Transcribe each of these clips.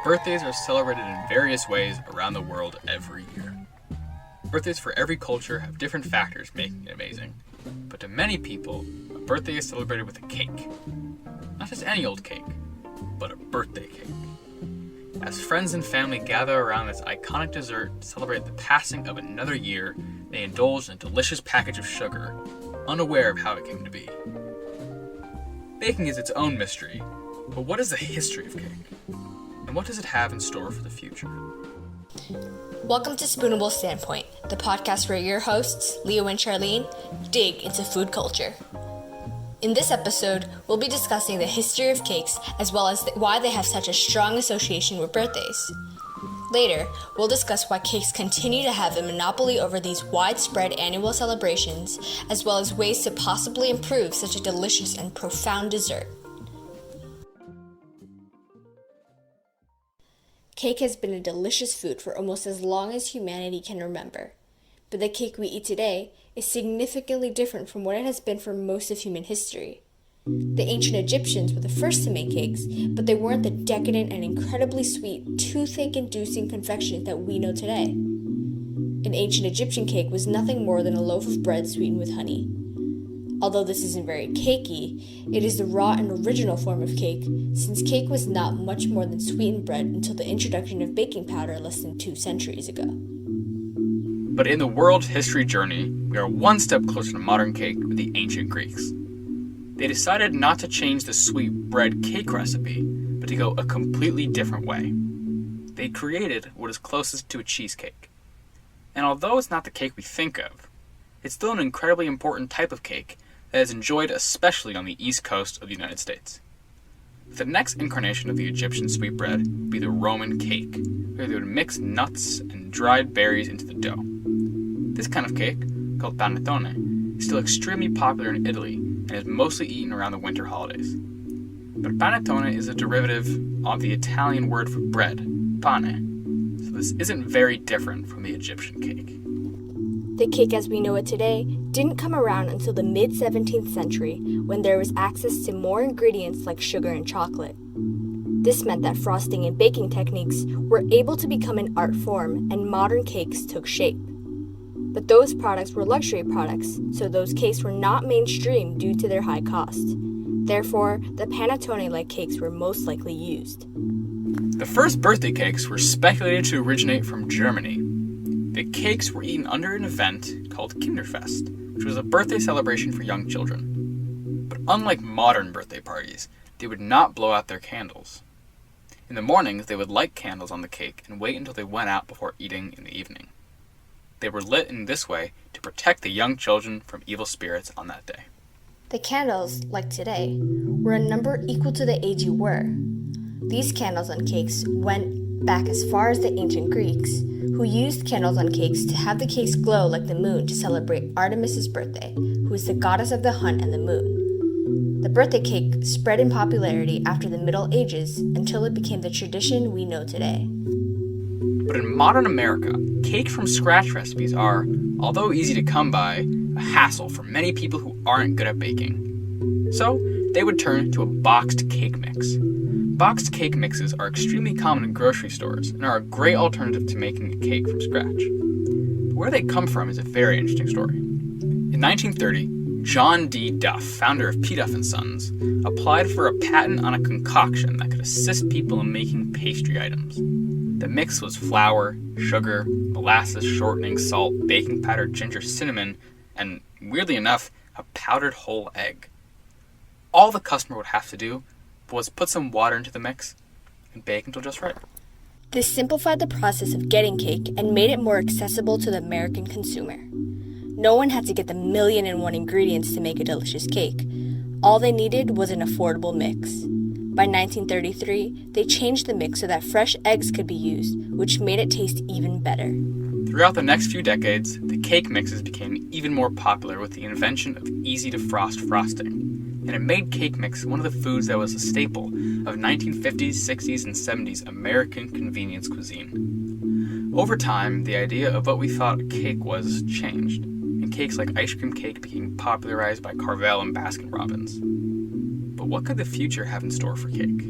Birthdays are celebrated in various ways around the world every year. Birthdays for every culture have different factors making it amazing, but to many people, a birthday is celebrated with a cake. Not just any old cake, but a birthday cake. As friends and family gather around this iconic dessert to celebrate the passing of another year, they indulge in a delicious package of sugar, unaware of how it came to be. Baking is its own mystery, but what is the history of cake? And what does it have in store for the future? Welcome to Spoonable Standpoint, the podcast where your hosts, Leo and Charlene, dig into food culture. In this episode, we'll be discussing the history of cakes as well as why they have such a strong association with birthdays. Later, we'll discuss why cakes continue to have a monopoly over these widespread annual celebrations, as well as ways to possibly improve such a delicious and profound dessert. Cake has been a delicious food for almost as long as humanity can remember. But the cake we eat today is significantly different from what it has been for most of human history. The ancient Egyptians were the first to make cakes, but they weren't the decadent and incredibly sweet, toothache-inducing confections that we know today. An ancient Egyptian cake was nothing more than a loaf of bread sweetened with honey. Although this isn't very cakey, it is the raw and original form of cake, since cake was not much more than sweetened bread until the introduction of baking powder less than 2 centuries ago. But in the world history journey, we are one step closer to modern cake with the ancient Greeks. They decided not to change the sweet bread cake recipe, but to go a completely different way. They created what is closest to a cheesecake. And although it's not the cake we think of, it's still an incredibly important type of cake that is enjoyed especially on the east coast of the United States. The next incarnation of the Egyptian sweetbread would be the Roman cake, where they would mix nuts and dried berries into the dough. This kind of cake, called panettone, is still extremely popular in Italy and is mostly eaten around the winter holidays. But panettone is a derivative of the Italian word for bread, pane, so this isn't very different from the Egyptian cake. The cake as we know it today didn't come around until the mid-17th century, when there was access to more ingredients like sugar and chocolate. This meant that frosting and baking techniques were able to become an art form, and modern cakes took shape. But those products were luxury products, so those cakes were not mainstream due to their high cost. Therefore, the panettone-like cakes were most likely used. The first birthday cakes were speculated to originate from Germany. The cakes were eaten under an event called Kinderfest, which was a birthday celebration for young children. But unlike modern birthday parties, they would not blow out their candles. In the mornings, they would light candles on the cake and wait until they went out before eating in the evening. They were lit in this way to protect the young children from evil spirits on that day. The candles, like today, were a number equal to the age you were. These candles on cakes went back as far as the ancient Greeks, who used candles on cakes to have the cakes glow like the moon to celebrate Artemis's birthday, who is the goddess of the hunt and the moon. The birthday cake spread in popularity after the Middle Ages until it became the tradition we know today. But in modern America, cake from scratch recipes are, although easy to come by, a hassle for many people who aren't good at baking. So, they would turn to a boxed cake mix. Boxed cake mixes are extremely common in grocery stores and are a great alternative to making a cake from scratch. But where they come from is a very interesting story. In 1930, John D. Duff, founder of P. Duff & Sons, applied for a patent on a concoction that could assist people in making pastry items. The mix was flour, sugar, molasses, shortening, salt, baking powder, ginger, cinnamon, and, weirdly enough, a powdered whole egg. All the customer would have to do was put some water into the mix and bake until just right. This simplified the process of getting cake and made it more accessible to the American consumer. No one had to get the 1,000,001 ingredients to make a delicious cake. All they needed was an affordable mix. By 1933, they changed the mix so that fresh eggs could be used, which made it taste even better. Throughout the next few decades, the cake mixes became even more popular with the invention of easy-to-frost frosting, and it made cake mix one of the foods that was a staple of 1950s, 60s, and 70s American convenience cuisine. Over time, the idea of what we thought a cake was changed, and cakes like ice cream cake became popularized by Carvel and Baskin-Robbins. But what could the future have in store for cake?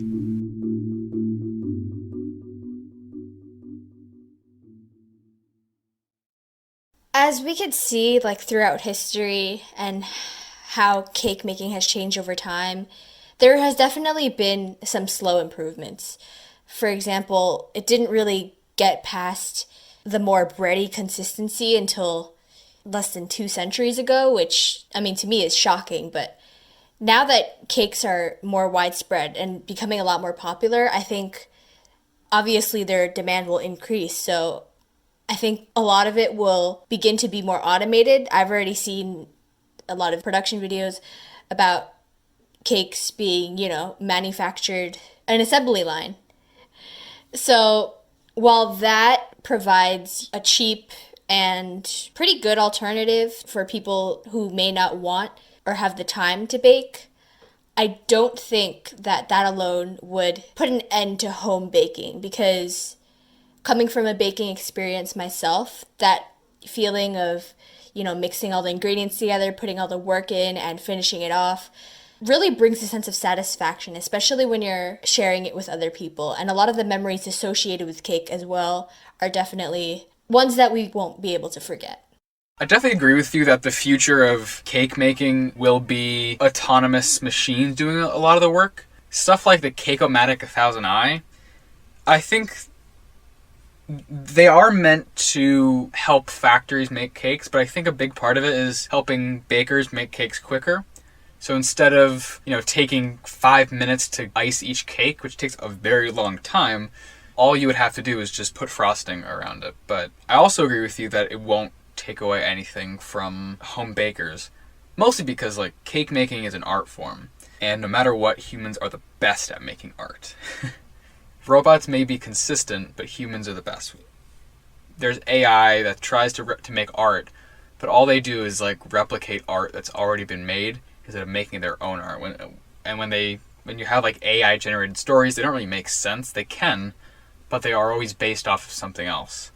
As we could see, like throughout history and how cake making has changed over time, there has definitely been some slow improvements. For example, it didn't really get past the more bready consistency until less than 2 centuries ago, which, I mean, to me is shocking. But now that cakes are more widespread and becoming a lot more popular, I think obviously their demand will increase. So I think a lot of it will begin to be more automated. I've already seen a lot of production videos about cakes being, manufactured an assembly line. So while that provides a cheap and pretty good alternative for people who may not want or have the time to bake, I don't think that that alone would put an end to home baking, because coming from a baking experience myself, that feeling of, mixing all the ingredients together, putting all the work in, and finishing it off really brings a sense of satisfaction, especially when you're sharing it with other people. And a lot of the memories associated with cake as well are definitely ones that we won't be able to forget. I definitely agree with you that the future of cake making will be autonomous machines doing a lot of the work. Stuff like the Cake-O-Matic 1000i, I think they are meant to help factories make cakes, but I think a big part of it is helping bakers make cakes quicker. So instead of, taking 5 minutes to ice each cake, which takes a very long time, all you would have to do is just put frosting around it. But I also agree with you that it won't take away anything from home bakers, mostly because, cake making is an art form, and no matter what, humans are the best at making art. Robots may be consistent, but humans are the best. There's AI that tries to make art, but all they do is replicate art that's already been made instead of making their own art. When you have AI generated stories, they don't really make sense. They can, but they are always based off of something else.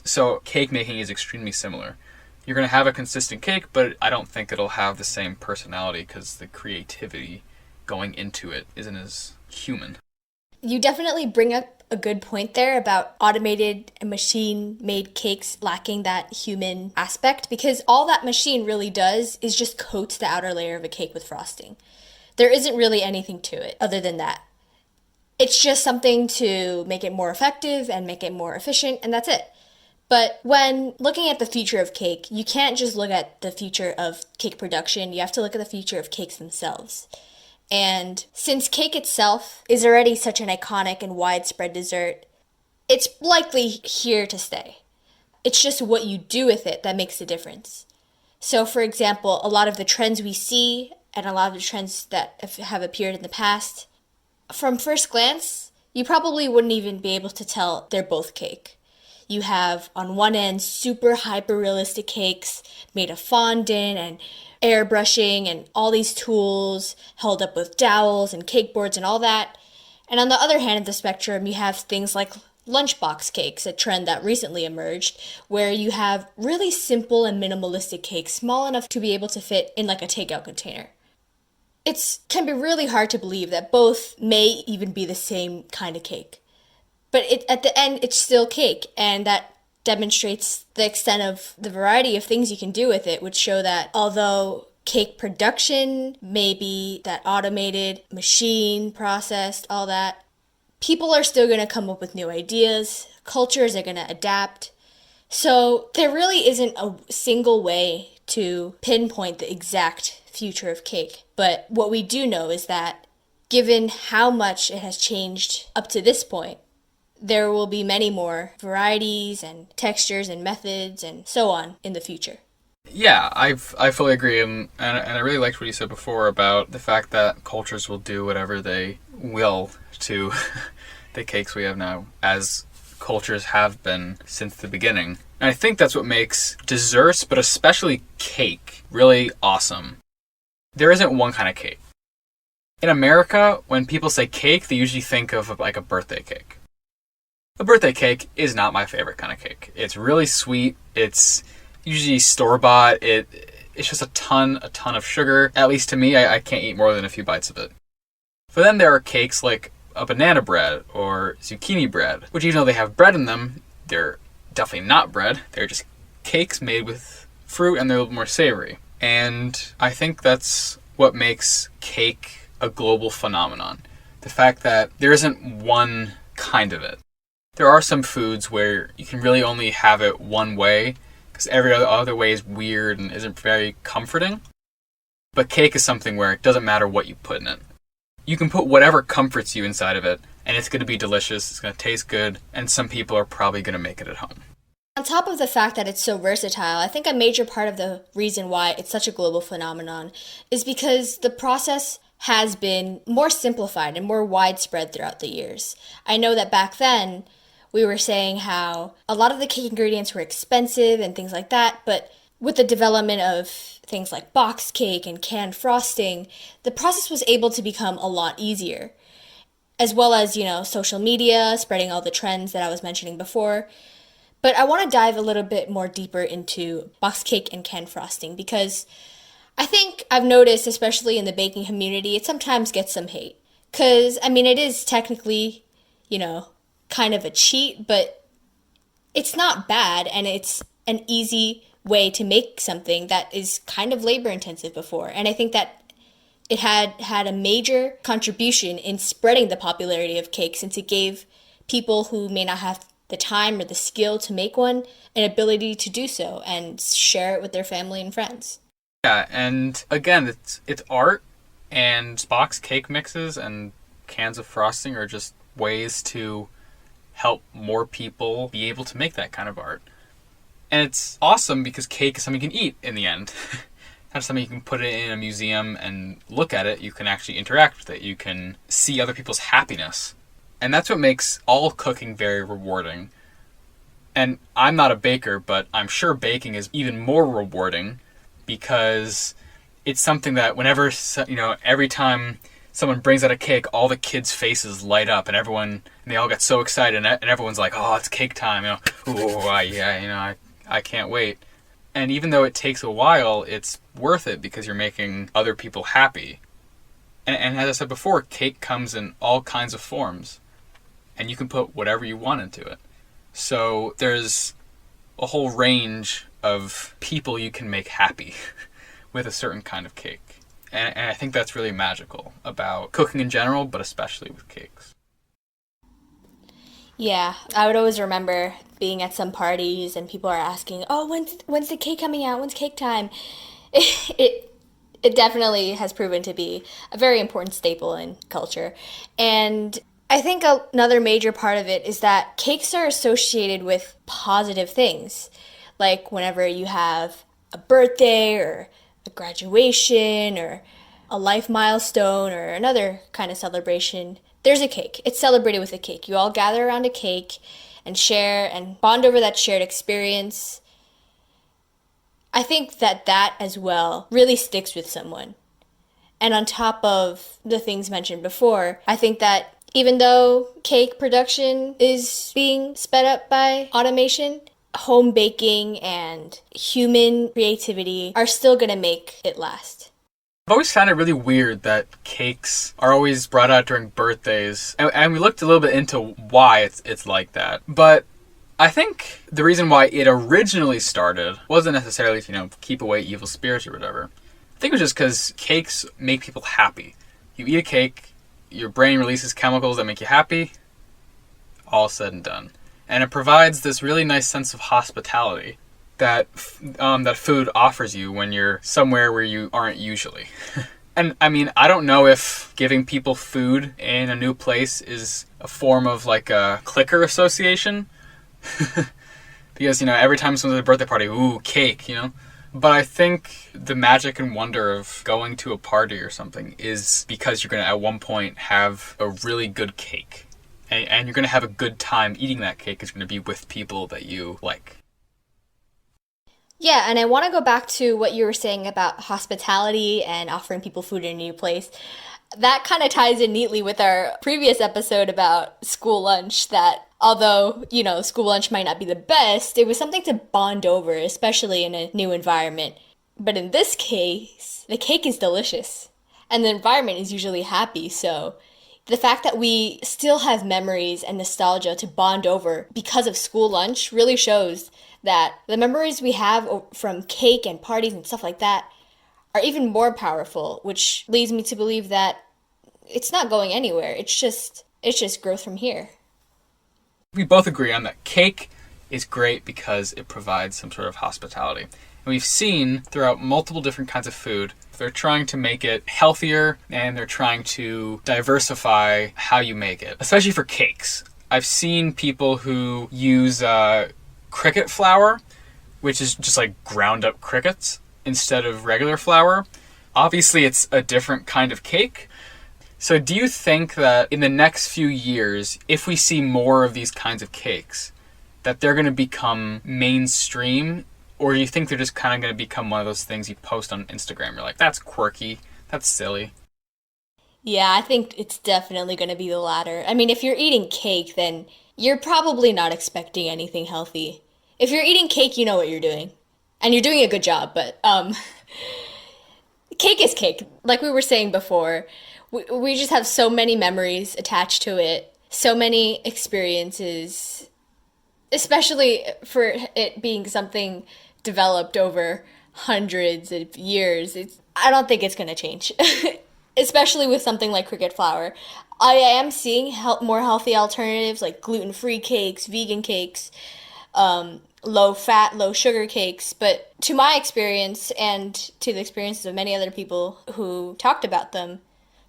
So cake making is extremely similar. You're going to have a consistent cake, but I don't think it'll have the same personality because the creativity going into it isn't as human. You definitely bring up a good point there about automated and machine-made cakes lacking that human aspect, because all that machine really does is just coats the outer layer of a cake with frosting. There isn't really anything to it other than that. It's just something to make it more effective and make it more efficient, and that's it. But when looking at the future of cake, you can't just look at the future of cake production, you have to look at the future of cakes themselves. And since cake itself is already such an iconic and widespread dessert, it's likely here to stay. It's just what you do with it that makes the difference. So for example, a lot of the trends we see and a lot of the trends that have appeared in the past, from first glance, you probably wouldn't even be able to tell they're both cake. You have on one end super hyper realistic cakes made of fondant and airbrushing and all these tools held up with dowels and cake boards and all that. And on the other hand of the spectrum, you have things like lunchbox cakes, a trend that recently emerged, where you have really simple and minimalistic cakes, small enough to be able to fit in a takeout container. It can be really hard to believe that both may even be the same kind of cake. But at the end, it's still cake, and that demonstrates the extent of the variety of things you can do with it, which show that although cake production may be that automated, machine processed, all that, people are still going to come up with new ideas, cultures are going to adapt. So there really isn't a single way to pinpoint the exact future of cake. But what we do know is that given how much it has changed up to this point, there will be many more varieties and textures and methods and so on in the future. Yeah, I fully agree, and I really liked what you said before about the fact that cultures will do whatever they will to the cakes we have now, as cultures have been since the beginning. And I think that's what makes desserts, but especially cake, really awesome. There isn't one kind of cake. In America, when people say cake, they usually think of a birthday cake. A birthday cake is not my favorite kind of cake. It's really sweet. It's usually store-bought. It's just a ton of sugar. At least to me, I can't eat more than a few bites of it. But then there are cakes like a banana bread or zucchini bread, which even though they have bread in them, they're definitely not bread. They're just cakes made with fruit and they're a little more savory. And I think that's what makes cake a global phenomenon. The fact that there isn't one kind of it. There are some foods where you can really only have it one way because every other way is weird and isn't very comforting. But cake is something where it doesn't matter what you put in it. You can put whatever comforts you inside of it, and it's going to be delicious, it's going to taste good, and some people are probably going to make it at home. On top of the fact that it's so versatile, I think a major part of the reason why it's such a global phenomenon is because the process has been more simplified and more widespread throughout the years. I know that back then, we were saying how a lot of the cake ingredients were expensive and things like that, but with the development of things like box cake and canned frosting, the process was able to become a lot easier. As well as, social media, spreading all the trends that I was mentioning before. But I want to dive a little bit more deeper into box cake and canned frosting because I think I've noticed, especially in the baking community, it sometimes gets some hate. Because, it is technically, kind of a cheat, but it's not bad, and it's an easy way to make something that is kind of labor intensive before. And I think that it had a major contribution in spreading the popularity of cake since it gave people who may not have the time or the skill to make one an ability to do so and share it with their family and friends. Yeah, and again, it's art, and box cake mixes and cans of frosting are just ways to help more people be able to make that kind of art. And it's awesome because cake is something you can eat in the end. Not something you can put it in a museum and look at it. You can actually interact with it. You can see other people's happiness. And that's what makes all cooking very rewarding. And I'm not a baker, but I'm sure baking is even more rewarding because it's something that whenever, every time someone brings out a cake, all the kids' faces light up and they all get so excited and everyone's like, oh, it's cake time. I can't wait. And even though it takes a while, it's worth it because you're making other people happy. And as I said before, cake comes in all kinds of forms. And you can put whatever you want into it. So there's a whole range of people you can make happy with a certain kind of cake. And I think that's really magical about cooking in general, but especially with cakes. Yeah, I would always remember being at some parties and people are asking, "Oh, when's the cake coming out? When's cake time?" It definitely has proven to be a very important staple in culture. And I think another major part of it is that cakes are associated with positive things. Like whenever you have a birthday or a graduation or a life milestone or another kind of celebration, there's a cake. It's celebrated with a cake. You all gather around a cake and share and bond over that shared experience. I think that as well really sticks with someone. And on top of the things mentioned before, I think that even though cake production is being sped up by automation, home baking and human creativity are still going to make it last. I've always found it really weird that cakes are always brought out during birthdays. And we looked a little bit into why it's like that. But I think the reason why it originally started wasn't necessarily to, keep away evil spirits or whatever. I think it was just because cakes make people happy. You eat a cake, your brain releases chemicals that make you happy, all said and done. And it provides this really nice sense of hospitality that food offers you when you're somewhere where you aren't usually. And I don't know if giving people food in a new place is a form of like a clicker association. Because, every time someone's at a birthday party, ooh, cake, But I think the magic and wonder of going to a party or something is because you're going to, at one point, have a really good cake. And you're going to have a good time eating that cake. It's going to be with people that you like. Yeah, and I want to go back to what you were saying about hospitality and offering people food in a new place. That kind of ties in neatly with our previous episode about school lunch, that although, school lunch might not be the best, it was something to bond over, especially in a new environment. But in this case, the cake is delicious and the environment is usually happy. So the fact that we still have memories and nostalgia to bond over because of school lunch really shows that the memories we have from cake and parties and stuff like that are even more powerful, which leads me to believe that it's not going anywhere. It's just growth from here. We both agree on that cake is great because it provides some sort of hospitality. And we've seen throughout multiple different kinds of food, they're trying to make it healthier and they're trying to diversify how you make it, especially for cakes. I've seen people who use cricket flour, which is just like ground up crickets, instead of regular flour. Obviously, it's a different kind of cake. So do you think that in the next few years, if we see more of these kinds of cakes, that they're going to become mainstream? Or do you think they're just kind of going to become one of those things you post on Instagram? You're like, that's quirky, that's silly. Yeah, I think it's definitely going to be the latter. I mean, if you're eating cake, then you're probably not expecting anything healthy. If you're eating cake, you know what you're doing. And you're doing a good job, but cake is cake. Like we were saying before, we just have so many memories attached to it, so many experiences, especially for it being something developed over hundreds of years. I don't think it's going to change, especially with something like cricket flour. I am seeing more healthy alternatives like gluten-free cakes, vegan cakes, low-fat, low-sugar cakes. But to my experience and to the experiences of many other people who talked about them,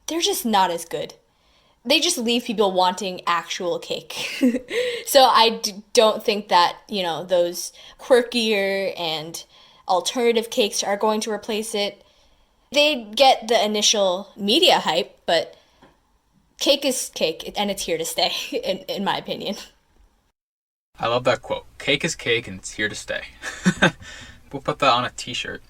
they're just not as good. They just leave people wanting actual cake. So I don't think that, those quirkier and alternative cakes are going to replace it. They get the initial media hype, but cake is cake, and it's here to stay, in my opinion. I love that quote. Cake is cake, and it's here to stay. We'll put that on a t-shirt.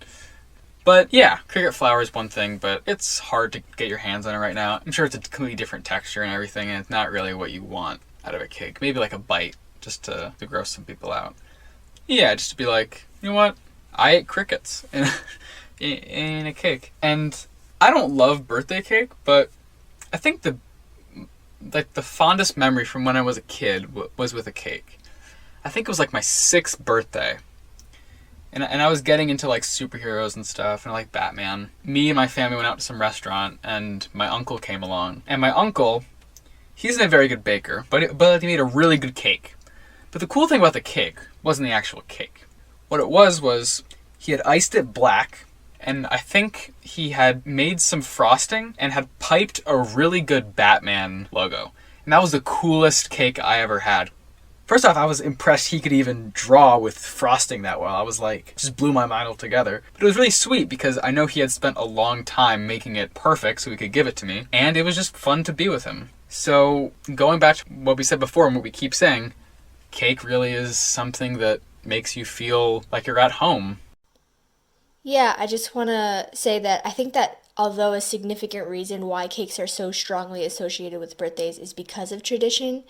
But yeah, cricket flour is one thing, but it's hard to get your hands on it right now. I'm sure it's a completely different texture and everything, and it's not really what you want out of a cake. Maybe like a bite, just to gross some people out. Yeah, just to be like, you know what? I ate crickets in a cake. And I don't love birthday cake, but I think the fondest memory from when I was a kid was with a cake. I think it was like my 6th birthday. And I was getting into like superheroes and stuff, and like Batman. Me and my family went out to some restaurant, and my uncle came along. And my uncle, he's a very good baker, but he made a really good cake. But the cool thing about the cake wasn't the actual cake. What it was he had iced it black, and I think he had made some frosting and had piped a really good Batman logo. And that was the coolest cake I ever had. First off, I was impressed he could even draw with frosting that well. I was like, just blew my mind altogether. But it was really sweet because I know he had spent a long time making it perfect so he could give it to me. And it was just fun to be with him. So going back to what we said before and what we keep saying, cake really is something that makes you feel like you're at home. Yeah, I just want to say that I think that although a significant reason why cakes are so strongly associated with birthdays is because of tradition,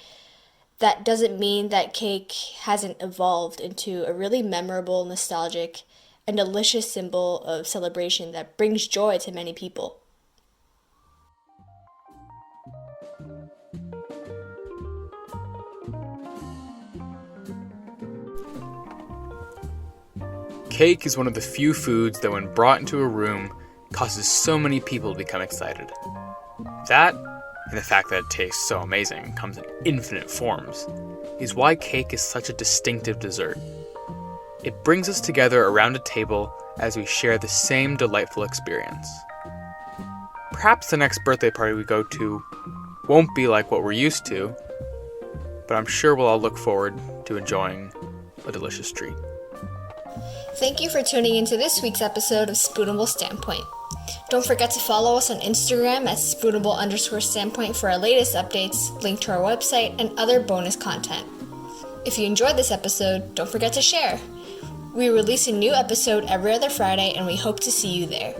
that doesn't mean that cake hasn't evolved into a really memorable, nostalgic, and delicious symbol of celebration that brings joy to many people. Cake is one of the few foods that when brought into a room causes so many people to become excited. That, and the fact that it tastes so amazing and comes in infinite forms, is why cake is such a distinctive dessert. It brings us together around a table as we share the same delightful experience. Perhaps the next birthday party we go to won't be like what we're used to, but I'm sure we'll all look forward to enjoying a delicious treat. Thank you for tuning into this week's episode of Spoonable Standpoint. Don't forget to follow us on Instagram at spoonable_standpoint for our latest updates, link to our website, and other bonus content. If you enjoyed this episode, don't forget to share. We release a new episode every other Friday, and we hope to see you there.